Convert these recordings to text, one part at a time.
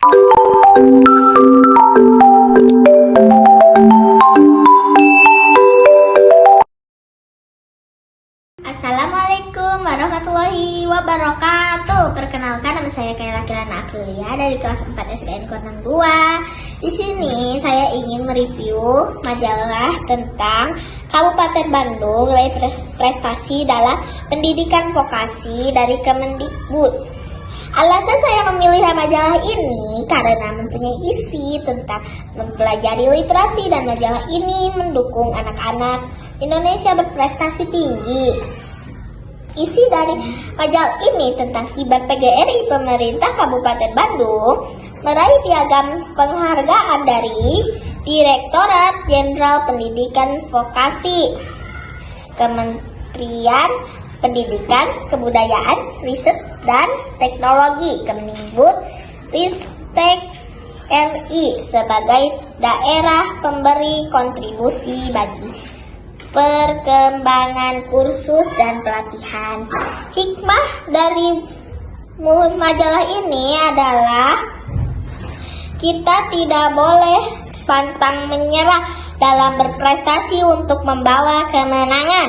Assalamualaikum warahmatullahi wabarakatuh. Perkenalkan, nama saya Kayla Kirana Aprilia dari kelas 4 SDN Konang 2. Di sini saya ingin mereview majalah tentang Kabupaten Bandung raih prestasi dalam pendidikan vokasi dari Kemendikbud. Alasan saya memilih majalah ini karena mempunyai isi tentang mempelajari literasi, dan majalah ini mendukung anak-anak Indonesia berprestasi tinggi. Isi dari majalah ini tentang Hibat PGRI Pemerintah Kabupaten Bandung meraih piagam penghargaan dari Direktorat Jenderal Pendidikan Vokasi, Kementerian Pendidikan, Kebudayaan, Riset, dan Teknologi, Kemendikbud Ristek RI sebagai daerah pemberi kontribusi bagi perkembangan kursus dan pelatihan. Hikmah dari majalah ini adalah kita tidak boleh pantang menyerah dalam berprestasi untuk membawa kemenangan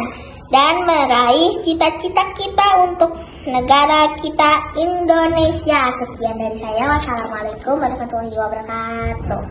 dan meraih cita-cita kita untuk negara kita Indonesia. Sekian dari saya. Wassalamualaikum warahmatullahi wabarakatuh.